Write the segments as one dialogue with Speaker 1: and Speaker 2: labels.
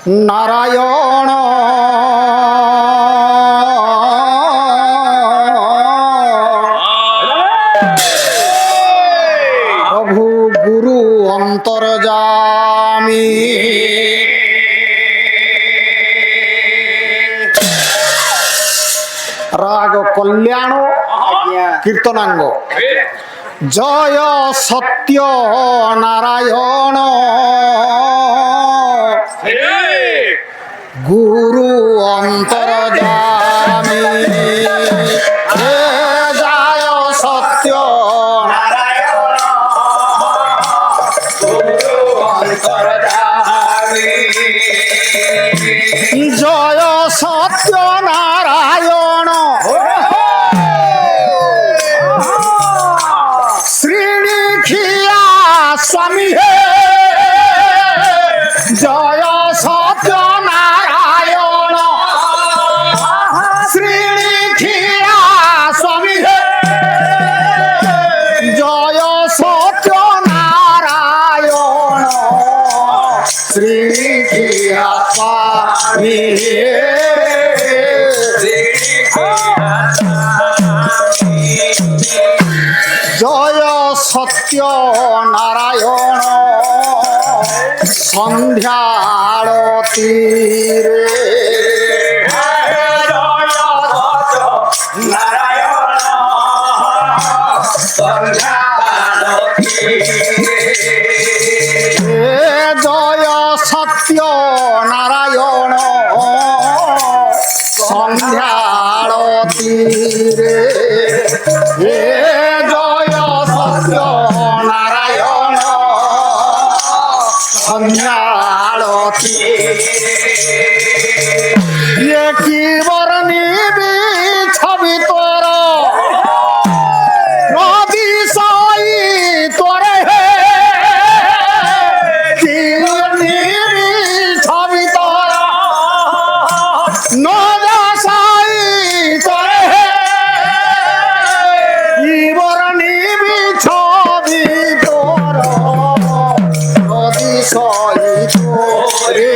Speaker 1: নারায়ণ প্রভু গুরু অন্তর্যামী রাগ কল্যাণ কীর্তনাঙ্গ জয় সত্য নারায়ণ গুরু অন্তর্যামী হে জয় সত্য নারায়ণ গুরু অন্তর্যামী জয় সত্য নারায়ণ শ্রীনিখিয়া স্বামী হে জয় সত্য নারায়ণ শ্রীনিখিয়া স্বামী হে জয় সত্য নারায়ণ শ্রীনিখিয়া স্বামী হে জয় সত্য নারায়ণ সন্ধ্যা আরতি রে নারায়ণ সন্ধ্যা আরতি জয় সত্য নারায়ণ সন্ধ্যা আরতি রে হে জয় সত্য নারায়ণ সন্ধ্যা আরতি কি বর্ণিবি ছবি তোর নদী সাই তোরে হে কি বর্ণিবি ছবি তোর নদী সাই তোরে হে কি বর্ণিবি ছবি তোর নদী সাই তোরে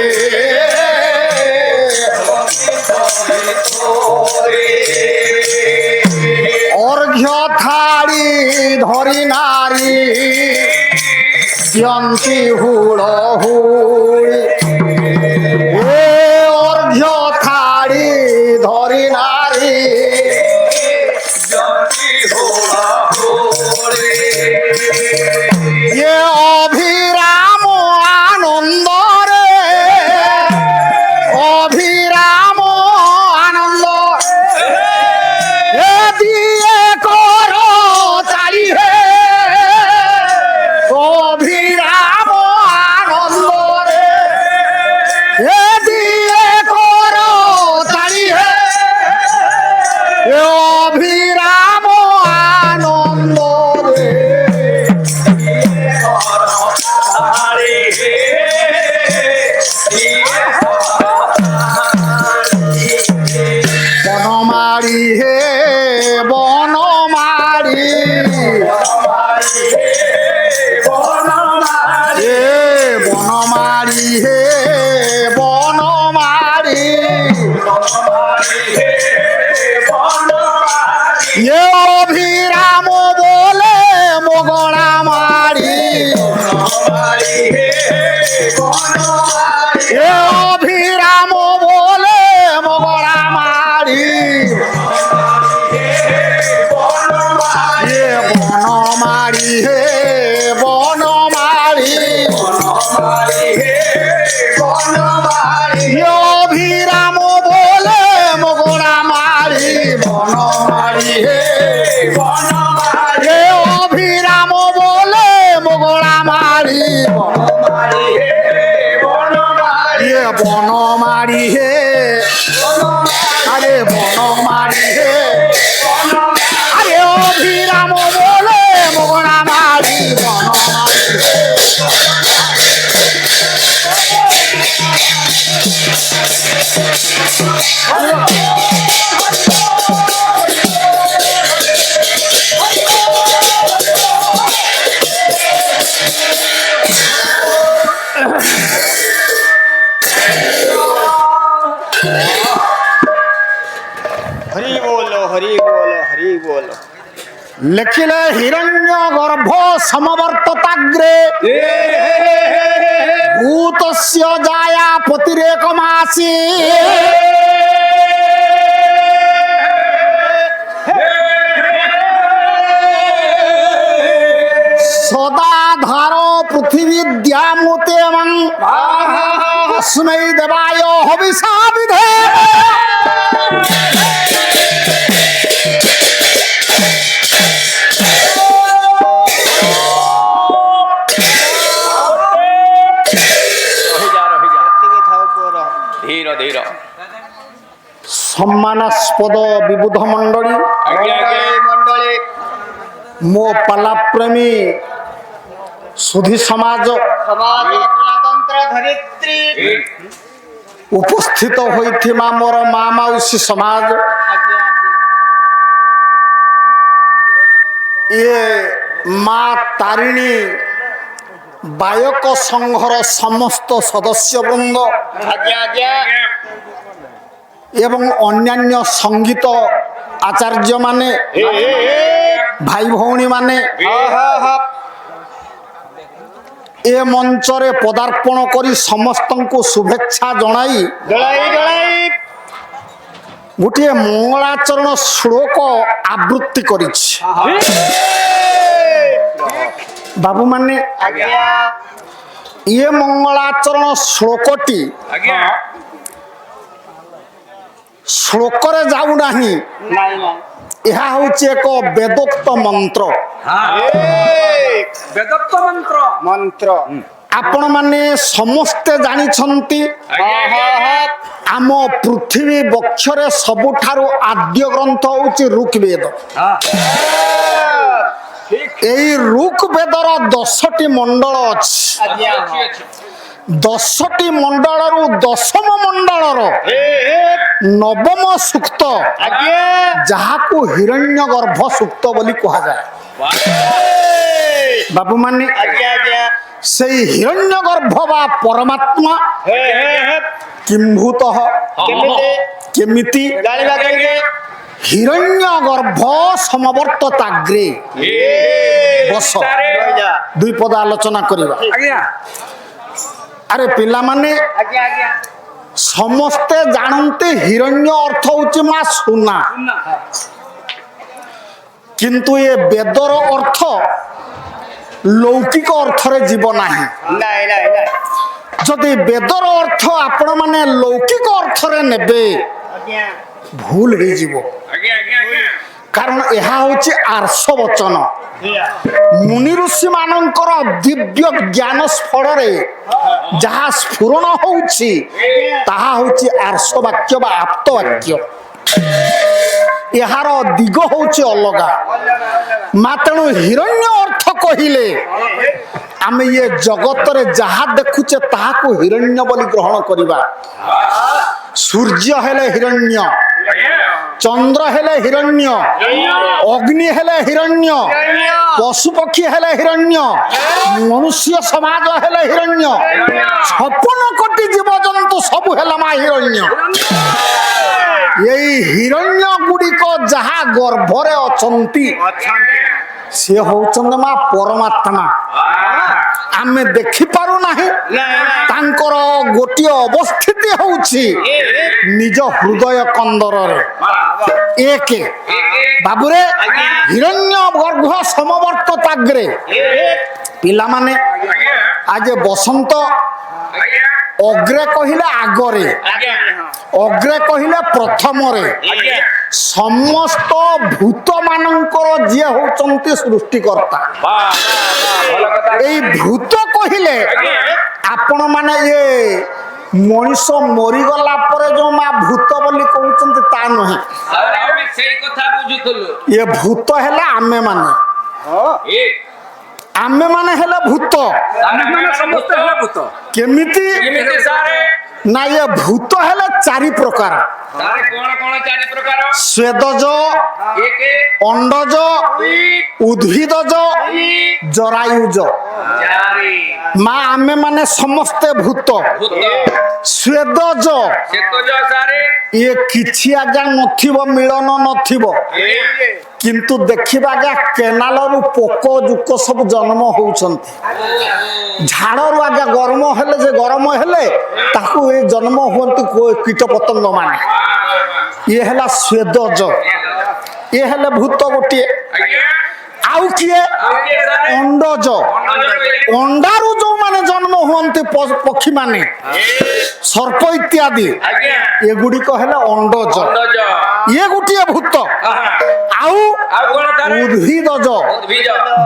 Speaker 1: অর্ঘ্য থাড়ি ধরি নারী দিয়ন্তি হুড় হুড়ি এ অর্ঘ্য থাড়ি ধরি নারী এ অভিরাম আনন্দ রে অভিরাম আনন্দ এ দিয়ে কর তারি হে অভিরাম আনন্দ রে এ দিয়ে কর তারি হে এ অভিরাম আনন্দ রে বনমারি হে বনমারি বনমারি হে বনমারি এ অভিরাম বলে মগড়া মারি এ অভিরাম বলে মগড়া মারি এ বনমারি হে বনমারি অভিরাম বলে মগড়া মারি বনমারি হে অভিরাম বলে মগড়া মারি বনমারি হে আরে বনমারি হে আরে অভিরাম বলে মগড়া মারি বনমারি
Speaker 2: লেখিলে হিরণ্য গর্ভ সমবর্ততাগ্রে ভূতস্য জায়া পতিরেক মাসি সদাধার পৃথিবী দ্যামুতে এবং তস্मै দেবায় হবিষা বিধে সম্মানাস্পদ বিবুধ মণ্ডলী মো পালা প্রেমী সুধী সমাজ উপস্থিত হইথিবা মোর মা মাউসী সমাজ ইয়ে মা তারিণী বায়ক সংঘর সমস্ত সদস্যবৃন্দ এবং অন্যান্য সঙ্গীত আচার্য মানে ভাই ভৌণী মানে এ মঞ্চরে পদার্পণ করি সমস্তଙ୍କୁ শুভেচ্ছা জনাই গোটিয়ে মঙ্গলাচরণ শ্লোক আবৃত্তি করেছি বাবু মানে ইয়ে মঙ্গলাচরণ শ্লোকটি শ্লোকরে যাও নাহি ଏହା ହେଉଛି ଏକ ବେଦୋକ୍ତ ମନ୍ତ୍ର
Speaker 1: ମନ୍ତ୍ର
Speaker 2: ଆପଣମାନେ ସମସ୍ତେ ଜାଣିଛନ୍ତି ଆମ ପୃଥିବୀ ବକ୍ଷରେ ସବୁଠାରୁ ଆଦ୍ୟ ଗ୍ରନ୍ଥ ହେଉଛି ଋଗ୍ବେଦ। ଏହି ଋଗ୍ବେଦର 10ଟି ମଣ୍ଡଳ ଅଛି। 10ଟି ମଣ୍ଡଳରୁ 10ମ ମଣ୍ଡଳର 9ମ ସୂକ୍ତ ଯାହାକୁ ହିରଣ୍ୟ ଗର୍ଭ ସୂକ୍ତ ବୋଲି କୁହାଯାଏ। ବାବୁ ମାନେ ସେଇ ହିରଣ୍ୟ ଗର୍ଭ ବା ପରମାତ୍ମା କିମ୍ଭୂତ କେମିତି ହିରଣ୍ୟ ଗର୍ଭ ସମବର୍ତ୍ତତାଗ୍ରେ ବସ ଦୁଇ ପଦ ଆଲୋଚନା କରିବା। আরে পিলামানে সমস্তে জানতে হিরণ্য অর্থ হচ্ছে মা সোনা, কিন্তু এ বেদর অর্থ লৌকিক অর্থরে জীব নাহি। যদি বেদর অর্থ আপন মানে লৌকিক অর্থরে নেবে ভুল হয়ে যাব, কারণ ଏହା হচ্ছে আর্ষ বচন। মুনি ঋষি মানଙ୍କର ଦିବ୍ୟ ଜ୍ଞାନ ସ୍ଫଳରେ ଯାହା ସ୍ଫୁରଣ ହଉଛି ତାହା ହଉଛି ଆର୍ଷ ବାକ୍ୟ ବା ଆପ୍ତ ବାକ୍ୟ। ଏହାର ଦିଗ ହଉଛି ଅଲଗା। ମା ତେଣୁ ହିରଣ୍ୟ ଅର୍ଥ କହିଲେ ଆମେ ଇଏ ଜଗତରେ ଯାହା ଦେଖୁଛେ ତାହାକୁ ହିରଣ୍ୟ ବୋଲି ଗ୍ରହଣ କରିବା। ସୂର୍ଯ୍ୟ ହେଲେ ହିରଣ୍ୟ, ଚନ୍ଦ୍ର ହେଲେ ହିରଣ୍ୟ, ଅଗ୍ନି ହେଲେ ହିରଣ୍ୟ, ପଶୁପକ୍ଷୀ ହେଲେ ହିରଣ୍ୟ, ମନୁଷ୍ୟ ସମାଜ ହେଲେ ହିରଣ୍ୟ, 56 କୋଟି ଜୀବଜନ୍ତୁ ସବୁ ହେଲା ମା ହିରଣ୍ୟ। ଏଇ ହିରଣ୍ୟ ଗୁଡ଼ିକ ଯାହା ଗର୍ଭରେ ଅଛନ୍ତି ସିଏ ହଉଛନ୍ତି ମା ପରମାତ୍ମା। ଆମେ ଦେଖିପାରୁ ନାହିଁ, ତାଙ୍କର ଗୋଟିଏ ଅବସ୍ଥିତି ହଉଛି ନିଜ ହୃଦୟ କନ୍ଦରରେ। ଏକ ବାବୁରେ ହିରଣ୍ୟ ଗର୍ଭ ସମବର୍ତ୍ତତାଗ୍ରେ ପିଲାମାନେ ଆଜ ବସନ୍ତ ଅଗ୍ରେ କହିଲେ ଆଗରେ, ଅଗ୍ରେ କହିଲେ ପ୍ରଥମରେ ସମସ୍ତ ଭୂତ ମାନଙ୍କର ଯିଏ ହଉଛନ୍ତି ସୃଷ୍ଟିକର୍ତ୍ତା। ଏଇ ଭୂତ କହିଲେ ଆପଣ ମାନେ ଇଏ ମଣିଷ ମରିଗଲା ପରେ ଯୋଉ ମା ଭୂତ ବୋଲି କହୁଛନ୍ତି ତା ନୁହେଁ। ଇଏ ଭୂତ ହେଲେ ଆମେ ମାନେ, ଆମେ ମାନେ ହେଲେ ଭୂତ। କେମିତି ନା ଇଏ ଭୂତ ହେଲେ 4 ପ୍ରକାର। ସ୍ୱେଦଜ, ଅଣ୍ଡଜ, ଉଦ୍ଭିଦଜ, ଜରାୟୁଜ। ମା ଆମେ ମାନେ ସମସ୍ତେ ଭୂତ। ସ୍ୱେଦଜ ଇଏ କିଛି ଆଜ୍ଞା ନଥିବ, ମିଳନ ନଥିବ, କିନ୍ତୁ ଦେଖିବା ଆଜ୍ଞା କେନାଲରୁ ପୋକ ଜୋକ ସବୁ ଜନ୍ମ ହଉଛନ୍ତି। ଝାଡ଼ରୁ ଆଜ୍ଞା ଗରମ ହେଲେ ଯେ ଗରମ ହେଲେ ତାକୁ ଏ ଜନ୍ମ ହୁଅନ୍ତି କୀଟ ପତଙ୍ଗ ମାନେ। ଇଏ ହେଲା ସ୍ୱେଦଜ, ଇଏ ହେଲେ ଭୂତ ଗୋଟିଏ। ଆଉ କିଏ? ଅଣ୍ଡଜ। ଅଣ୍ଡାରୁ ଯୋଉମାନେ ଜନ୍ମ ହୁଅନ୍ତି ପକ୍ଷୀ ମାନେ, ସର୍ପ ଇତ୍ୟାଦି, ଏଗୁଡିକ ହେଲେ ଅଣ୍ଡଜ। ଇଏ ଗୋଟିଏ ଭୂତ। ଆଉ ଉଦ୍ଭିଦଜ,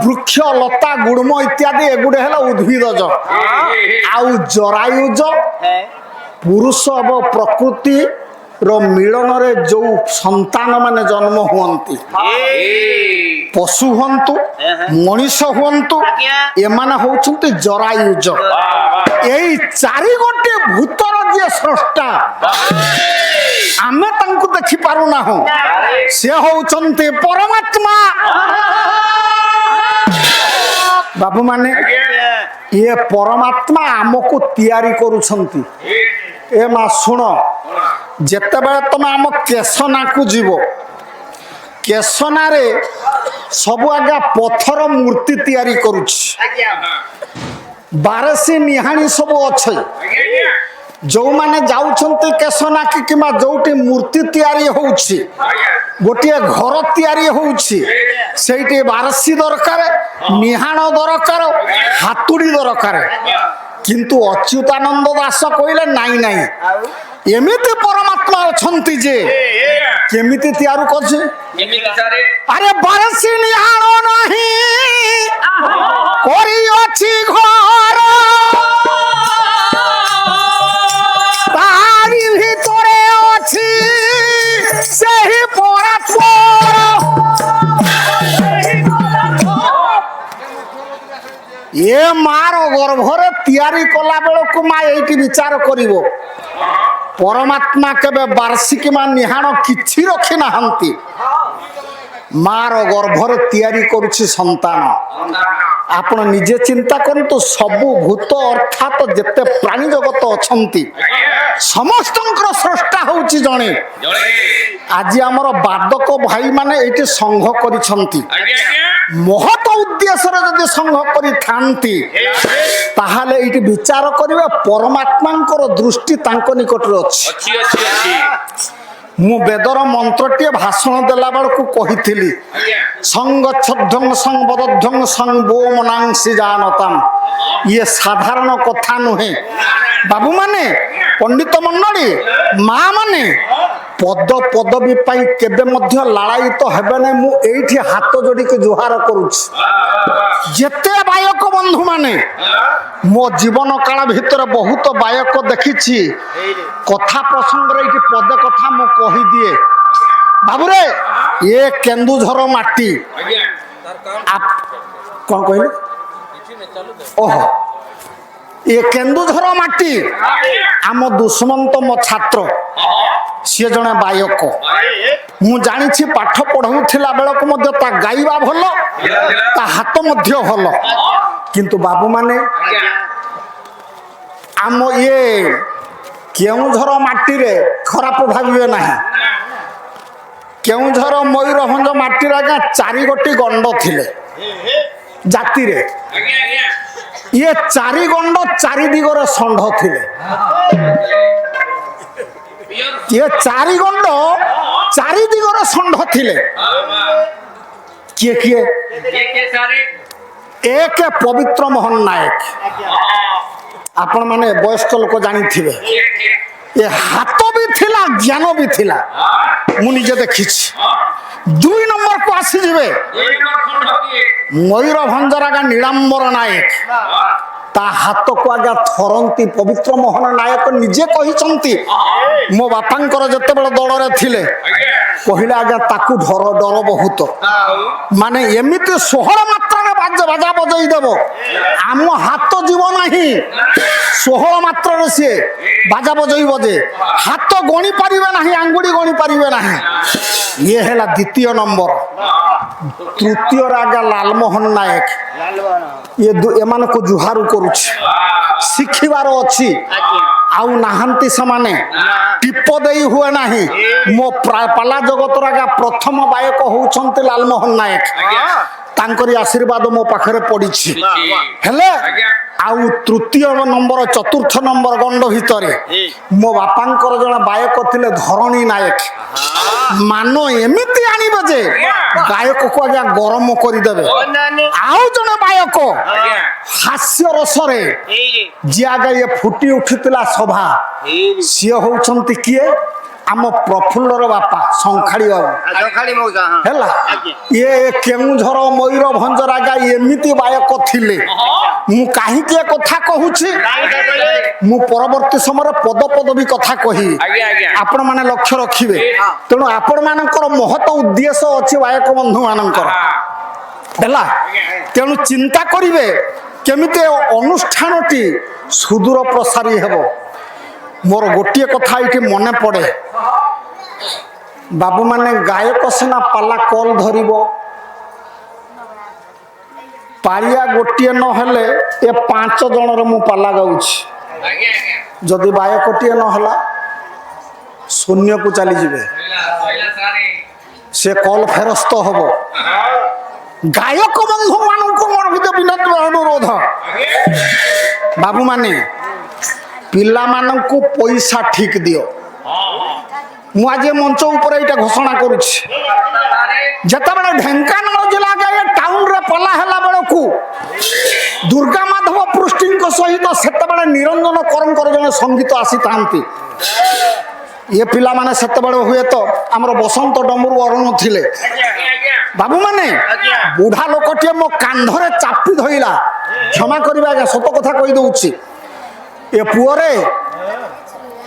Speaker 2: ବୃକ୍ଷ ଲତା ଗୁଳ୍ମ ଇତ୍ୟାଦି ଏଗୁଡେ ହେଲା ଉଦ୍ଭିଦଜ। ଆଉ ଜରାୟୁଜ, ପୁରୁଷ ଏବଂ ପ୍ରକୃତି ର ମିଳନରେ ଯୋଉ ସନ୍ତାନ ମାନେ ଜନ୍ମ ହୁଅନ୍ତି, ପଶୁ ହୁଅନ୍ତୁ ମଣିଷ ହୁଅନ୍ତୁ, ଏମାନେ ହଉଛନ୍ତି ଜରାୟୁଜ। ଏଇ ଚାରି ଗୋଟି ଭୂତର ଯିଏ ସ୍ରଷ୍ଟା, ଆମେ ତାଙ୍କୁ ଦେଖି ପାରୁନାହୁଁ, ସେ ହଉଛନ୍ତି ପରମାତ୍ମା। ବାବୁ ମାନେ, ଇଏ ପରମାତ୍ମା ଆମକୁ ତିଆରି କରୁଛନ୍ତି। ଏ ମା ଶୁଣ, ଯେତେବେଳେ ତମେ ଆମ କେଶନାକୁ ଯିବ, କେଶନାରେ ସବୁ ଆଜ୍ଞା ପଥର ମୂର୍ତ୍ତି ତିଆରି କରୁଛି, ବାରସି ନିହାଣୀ ସବୁ ଅଛି। ଯୋଉମାନେ ଯାଉଛନ୍ତି କେଶନାକି କିମ୍ବା ଯୋଉଠି ମୂର୍ତ୍ତି ତିଆରି ହଉଛି, ଗୋଟିଏ ଘର ତିଆରି ହଉଛି, ସେଇଠି ବାରସି ଦରକାର, ନିହାଣ ଦରକାର, ହାତୁଡ଼ି ଦରକାର। କିନ୍ତୁ ଅଚ୍ୟୁତାନନ୍ଦ ଦାସ କହିଲେ ନାଇଁ ନାଇଁ, ଏମିତି ପରମାତ୍ମା ଅଛନ୍ତି ଯେ କେମିତି ତିଆରି କରୁଛି? ଆରେ ବାରସି ନିହାଣ ନାହିଁ କରିଅଛି ଘର, ତାରି ଭିତରେ ଅଛି ସେହି ପରାତ୍ପର। ଏ ମାର ଗର୍ଭରେ ତିଆରି କଲା ବେଳକୁ ମା ଏଇଠି ବିଚାର କରିବ, ପରମାତ୍ମା କେବେ ବାର୍ଷିକ ମା ନିହାଣ କିଛି ରଖି ନାହାନ୍ତି। ମାର ଗର୍ଭରେ ତିଆରି କରୁଛି ସନ୍ତାନ। ଆପଣ ନିଜେ ଚିନ୍ତା କରନ୍ତୁ, ସବୁ ଭୂତ ଅର୍ଥାତ ଯେତେ ପ୍ରାଣୀ ଜଗତ ଅଛନ୍ତି ସମସ୍ତଙ୍କର ସ୍ରଷ୍ଟା ହଉଛି ଜଣେ। ଆଜି ଆମର ବାଦକ ଭାଇ ମାନେ ଏଇଠି ସଂଘ କରିଛନ୍ତି, ମହତ ଉଦ୍ଦେଶ୍ୟରେ ଯଦି ସଂଘ କରିଥାନ୍ତି ତାହେଲେ ଏଇଠି ବିଚାର କରିବେ ପରମାତ୍ମାଙ୍କର ଦୃଷ୍ଟି ତାଙ୍କ ନିକଟରେ ଅଛି। ମୁଁ ବେଦର ମନ୍ତ୍ରଟିଏ ଭାଷଣ ଦେଲା ବେଳକୁ କହିଥିଲି, ସଂଗଚ୍ଛଧ୍ୱଂ ସଂବଦଧ୍ୱଂ ସଂବୋମନାଂସି ଜାନତାମ୍। ଇଏ ସାଧାରଣ କଥା ନୁହେଁ ବାବୁ ମାନେ, ପଣ୍ଡିତ ମଣ୍ଡଳୀ, ମା ମାନେ, ପଦ ପଦବୀ ପାଇଁ କେବେ ମଧ୍ୟ ଲାଳାୟିତ ହେବେ ନାହିଁ। ମୁଁ ଏଇଠି ହାତ ଯୋଡ଼ିକି ଜୁହାର କରୁଛି। ଯେତେ ବାୟକ ବନ୍ଧୁ ମାନେ, ମୋ ଜୀବନ କାଳ ଭିତରେ ବହୁତ ବାୟକ ଦେଖିଛି, କଥା ପ୍ରସଙ୍ଗରେ ଏଇଠି ପଦେ କଥା ମୁଁ କହିଦିଏ। ବାବୁରେ, ଏ କେନ୍ଦୁଝର ମାଟି, କଣ କହିଲେ? ଓହୋ, ଏ କେନ୍ଦୁଝର ମାଟି, ଆମ ଦୁଷ୍ମନ୍ତ ମୋ ଛାତ୍ର, ସିଏ ଜଣେ ବାୟକ। ମୁଁ ଜାଣିଛି ପାଠ ପଢଉଥିଲା ବେଳକୁ ମଧ୍ୟ ତା ଗାଇବା ଭଲ, ତା ହାତ ମଧ୍ୟ ଭଲ। କିନ୍ତୁ ବାବୁ ମାନେ, ଆମ ଇଏ କେଉଁଝର ମାଟିରେ ଖରାପ ଭାବିବେ ନାହିଁ, କେଉଁଝର ମୟୂରଭଞ୍ଜ ମାଟିରେ ଆଜ୍ଞା 4 ଗୋଟି ଗଣ୍ଡ ଥିଲେ ଜାତିରେ। ଇଏ 4 ଗଣ୍ଡ 4 ଦିଗରେ ଷଣ୍ଢ ଥିଲେ। ଇଏ 4 ଗଣ୍ଡ 4 ଦିଗରେ ଷଣ୍ଢ ଥିଲେ। କିଏ କିଏ? ଏକ ପବିତ୍ର ମୋହନ ନାୟକ, ଆପଣ ମାନେ ବୟସ୍କ ଲୋକ ଜାଣିଥିବେ। ଏ ହାତ ବି ଥିଲା, ଜ୍ଞାନ ବି ଥିଲା, ମୁଁ ନିଜେ ଦେଖିଛି। 2 ନମ୍ବରକୁ ଆସିଯିବେ ମୟୂରଭଞ୍ଜର ଆଜ୍ଞା ନୀଳାମ୍ବର ନାୟକ, ତା ହାତକୁ ଆଜ୍ଞା ଥରନ୍ତି ପବିତ୍ର ମୋହନ ନାୟକ ନିଜେ କହିଛନ୍ତି। ମୋ ବାପାଙ୍କର ଯେତେବେଳେ ଦଳରେ ଥିଲେ କହିଲେ ଆଜ୍ଞା ତାକୁ ଡର ବହୁତ, ମାନେ ଏମିତି 16 ମାତ୍ରାରେ ବାଜା ବଜେଇ ଦେବ, ଆମ ହାତ ଯିବ ନାହିଁ। 16 ମାତ୍ରାରେ ସିଏ ବାଜା ବଜେଇବ ଯେ ହାତ ଗଣି ପାରିବେ ନାହିଁ, ଆଙ୍ଗୁଳି ଗଣି ପାରିବେ ନାହିଁ। ଇଏ ହେଲା 2ୟ ନମ୍ବର। 3ୟରେ ଆଜ୍ଞା ଲାଲମୋହନ ନାୟକ, ଏମାନଙ୍କୁ ଜୁହାରୁ କରୁଛି, ଶିଖିବାର ଅଛି। ଆଉ ନାହାନ୍ତି ସେମାନେ ଟିପ ଦେଇ ହୁଏ ନାହିଁ। ମୋ ପାଲା ଜଗତର ଆଜ୍ଞା ପ୍ରଥମ ଗାୟକ ହଉଛନ୍ତି ଲାଲମୋହନ ନାୟକ। ତାଙ୍କରି ଆଶୀର୍ବାଦ ମୋ ପାଖରେ ପଡିଛି। ହେଲେ ଆଉ ତୃତୀୟ ନମ୍ବର ଚତୁର୍ଥ ନମ୍ବର ଗଣ୍ଡ ଭିତରେ ମୋ ବାପାଙ୍କର ଜଣେ ଗାୟକ ଥିଲେ ଧରଣୀ ନାୟକ। ମାନ ଏମିତି ଆଣିବ ଯେ ଗାୟକକୁ ଆଜ୍ଞା ଗରମ କରିଦେବେ। ଆଉ ଜଣେ ଗାୟକ ହାସ୍ୟ ରସରେ ଯିଏ ଆଜ୍ଞା ଇଏ ଫୁଟି ଉଠିଥିଲା ସଭା, ସିଏ ହଉଛନ୍ତି କିଏ? ଆମ ପ୍ରଫୁଲ୍ଲର ବାପା ଶଙ୍ଖାଳି ବାବୁ ହେଲା। ଇଏ କେଉଁଝର ମୟୂରଭଞ୍ଜର ଆଜ୍ଞା ଏମିତି ଗାୟକ ଥିଲେ। ମୁଁ କାହିଁକି ଏ କଥା କହୁଛି, ମୁଁ ପରବର୍ତ୍ତୀ ସମୟରେ ପଦ ପଦ ବି କଥା କହିବି, ଆପଣ ମାନେ ଲକ୍ଷ୍ୟ ରଖିବେ। ତେଣୁ ଆପଣ ମାନଙ୍କର ମହତ ଉଦ୍ଦେଶ୍ୟ ଅଛି ଗାୟକ ବନ୍ଧୁ ମାନଙ୍କର ହେଲା। ତେଣୁ ଚିନ୍ତା କରିବେ କେମିତି ଅନୁଷ୍ଠାନଟି ସୁଦୂର ପ୍ରସାରୀ ହେବ। ମୋର ଗୋଟିଏ କଥା ଏଇଠି ମନେ ପଡେ, ବାବୁ ମାନେ ଗାୟକ ସିନା ପାଲା କଲ ଧରିବ, ପାଳିଆ ଗୋଟିଏ ନହେଲେ ଏ 5 ଜଣର ମୁଁ ପାଲା ଗାଉଛି। ଯଦି ଗାୟକଟିଏ ନହେଲା ଶୂନ୍ୟକୁ ଚାଲିଯିବେ, ସେ କଲ ଫେରସ୍ତ ହବ। ଗାୟକ ବନ୍ଧୁ ମାନଙ୍କୁ ମୋର ବିନମ୍ର ଅନୁରୋଧ, ବାବୁ ମାନେ ପିଲାମାନଙ୍କୁ ପଇସା ଠିକ ଦିଅ। ମୁଁ ଆଜି ମଞ୍ଚ ଉପରେ ଏଇଟା ଘୋଷଣା କରୁଛି। ଯେତେବେଳେ ଢେଙ୍କାନାଳ ଜିଲ୍ଲା ଟାଉନରେ ପାଲା ହେଲା ବେଳକୁ ଦୁର୍ଗା ମାଧବ ପୃଷ୍ଟିଙ୍କ ସହିତ ସେତେବେଳେ ନିରଞ୍ଜନ କରଙ୍କର ଜଣେ ସଙ୍ଗୀତ ଆସିଥାନ୍ତି। ଇଏ ପିଲାମାନେ ସେତେବେଳେ ହୁଏତ ଆମର ବସନ୍ତ ଡମ୍ବରୁ ଅରୁଣ ଥିଲେ। ବାବୁ ମାନେ ବୁଢା ଲୋକଟିଏ ମୋ କାନ୍ଧରେ ଚାପି ଧଇଲା, କ୍ଷମା କରିବା ଆଜ୍ଞା ସତ କଥା କହିଦଉଛି, ଏ ପୁଅରେ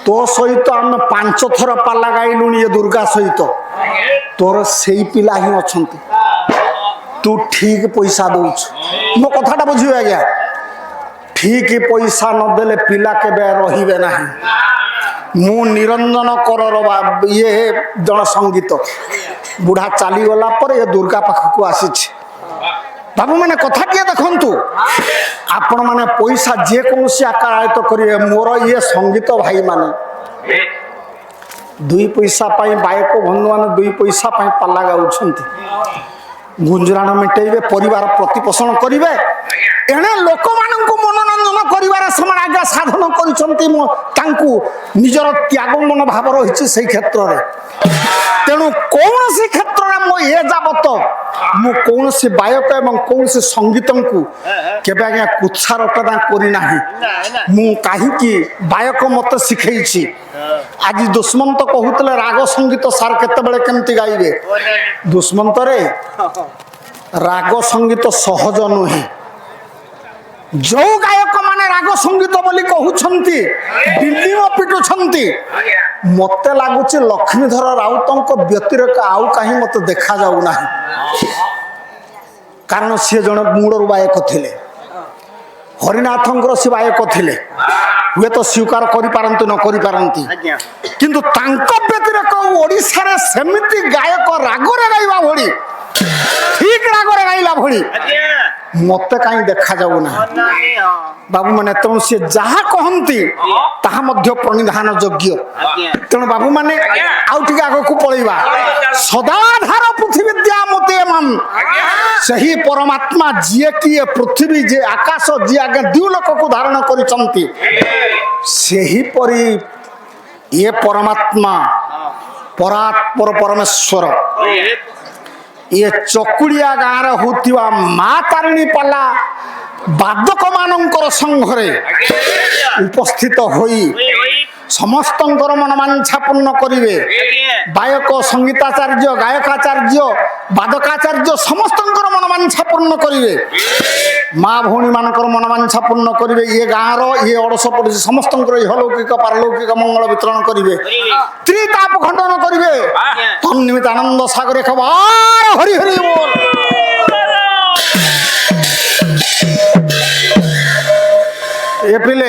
Speaker 2: ତୋ ସହିତ ଆମେ 5 ଥର ପାଲା ଗାଇଲୁଣି ଏ ଦୁର୍ଗା ସହିତ, ତୋର ସେଇ ପିଲା ହିଁ ଅଛନ୍ତି, ତୁ ଠିକ ପଇସା ଦଉଛୁ। ମୋ କଥାଟା ବୁଝିବେ ଆଜ୍ଞା, ଠିକ ପଇସା ନଦେଲେ ପିଲା କେବେ ରହିବେ ନାହିଁ। ମୁଁ ନିରଞ୍ଜନ କରର ଇଏ ଜଣେ ସଙ୍ଗୀତ, ବୁଢା ଚାଲିଗଲା ପରେ ଏ ଦୁର୍ଗା ପାଖକୁ ଆସିଛି। ବାବୁ ମାନେ କଥାଟିଏ ଦେଖନ୍ତୁ, ଆପଣ ମାନେ ପଇସା ଯେକୌଣସି ଆକାର ଆୟତ କରିବେ। ମୋର ଇଏ ସଙ୍ଗୀତ ଭାଇ ମାନେ 2 ପଇସା ପାଇଁ ଗାୟକ ବନ୍ଧୁ ମାନେ 2 ପଇସା ପାଇଁ ପାଲା ଗାଉଛନ୍ତି, ଗୁଞ୍ଜୁରାଣ ମେଟେଇବେ, ପରିବାର ପ୍ରତିପୋଷଣ କରିବେ, ଏଣେ ଲୋକମାନଙ୍କୁ ମନୋରଞ୍ଜନ କରିବାରେ ସେମାନେ ଆଜ୍ଞା ସାଧନ କରିଛନ୍ତି। ତାଙ୍କୁ ନିଜର ତ୍ୟାଗ ମନ ଭାବ ରହିଛି ସେଇ କ୍ଷେତ୍ରରେ। ତେଣୁ କୌଣସି କ୍ଷେତ୍ରରେ ମୁଁ ଏ ଯାବତ ମୁଁ କୌଣସି ଗାୟକ ଏବଂ କୌଣସି ସଙ୍ଗୀତଙ୍କୁ କେବେ ଆଜ୍ଞା କୁତ୍ସାରଟନା କରିନାହିଁ। ମୁଁ କାହିଁକି ଗାୟକ ମତେ ଶିଖେଇଛି। ଆଜି ଦୁଷ୍ମନ୍ତ କହୁଥିଲେ ରାଗ ସଙ୍ଗୀତ ସାର୍ କେତେବେଳେ କେମିତି ଗାଇବେ। ଦୁଷ୍ମନ୍ତରେ ରାଗ ସଙ୍ଗୀତ ସହଜ ନୁହେଁ। ଯୋଉ ଗାୟକ ମାନେ ରାଗ ସଙ୍ଗୀତ ବୋଲି କହୁଛନ୍ତି, ବିଲିମ ପିଟୁଛନ୍ତି, ମତେ ଲାଗୁଛି ଲକ୍ଷ୍ମୀଧର ରାଉତଙ୍କ ବ୍ୟତିରେକ ଆଉ କାହିଁ ମତେ ଦେଖାଯାଉ ନାହିଁ। କାରଣ ସିଏ ଜଣେ ମୂଳରୁ ଗାୟକ ଥିଲେ, ହରିନାଥଙ୍କର ସେ ଗାୟକ ଥିଲେ, ହୁଏତ ସ୍ୱୀକାର କରିପାରନ୍ତି ନ କରିପାରନ୍ତି, କିନ୍ତୁ ତାଙ୍କ ବ୍ୟତିରେକ ଓଡ଼ିଶାରେ ସେମିତି ଗାୟକ ରାଗରେ ଗାଇବା ଭଳି, ଠିକ ରାଗରେ ଗାଇଲା ଭଳି ମତେ କାହିଁ ଦେଖାଯାଉ ନାହିଁ। ବାବୁ ମାନେ ତେଣୁ ସିଏ ଯାହା କହନ୍ତି ତାହା ମଧ୍ୟ ପ୍ରଣିଧାନ ଯୋଗ୍ୟ। ତେଣୁ ବାବୁ ମାନେ ଆଉ ଟିକେ ଆଗକୁ ପଳେଇବା। ସଦାଧାର ପୃଥିବୀ ବିଦ୍ୟା ମତେ ମାନ, ସେହି ପରମାତ୍ମା ଯିଏ କି ଏ ପୃଥିବୀ ଯେ ଆକାଶ ଯିଏ ଆଜ୍ଞା ଦ୍ୟୁଲୋକକୁ ଧାରଣ କରିଛନ୍ତି, ସେହିପରି ଇଏ ପରମାତ୍ମା ପରାତ୍ପର ପରମେଶ୍ୱର ଇଏ ଚକୁଳିଆ ଗାଁରେ ହଉଥିବା ମା ତାରିଣୀ ପାଲା ବାଦକ ମାନଙ୍କର ସଂଘରେ ଉପସ୍ଥିତ ହୋଇ ସମସ୍ତଙ୍କର ମନମାଂଛା ପୂର୍ଣ୍ଣ କରିବେ। ଗାୟକ ସଙ୍ଗୀତାଚାର୍ଯ୍ୟ ଗାୟକାଚାର୍ଯ୍ୟ ବାଦକାଚାର୍ଯ୍ୟ ସମସ୍ତଙ୍କର ମନମାଂଛା ପୂର୍ଣ୍ଣ କରିବେ। ମା ଭଉଣୀ ମାନଙ୍କର ମନମାଂଛା ପୂର୍ଣ୍ଣ କରିବେ। ଇଏ ଗାଁର ଇଏ ଅଡସ ପଡିଛି ସମସ୍ତଙ୍କର ଇହଲୌକିକ ପାରଲୌକିକ ମଙ୍ଗଳ ବିତରଣ କରିବେ। ତ୍ରିତାପ ଖଣ୍ଡନ କରିବେ। ତନ୍ନିମିତ ଆନନ୍ଦ ସାଗରେ ଖବର ହରି ହରି ବୋଲ। ଏପ୍ରିଲ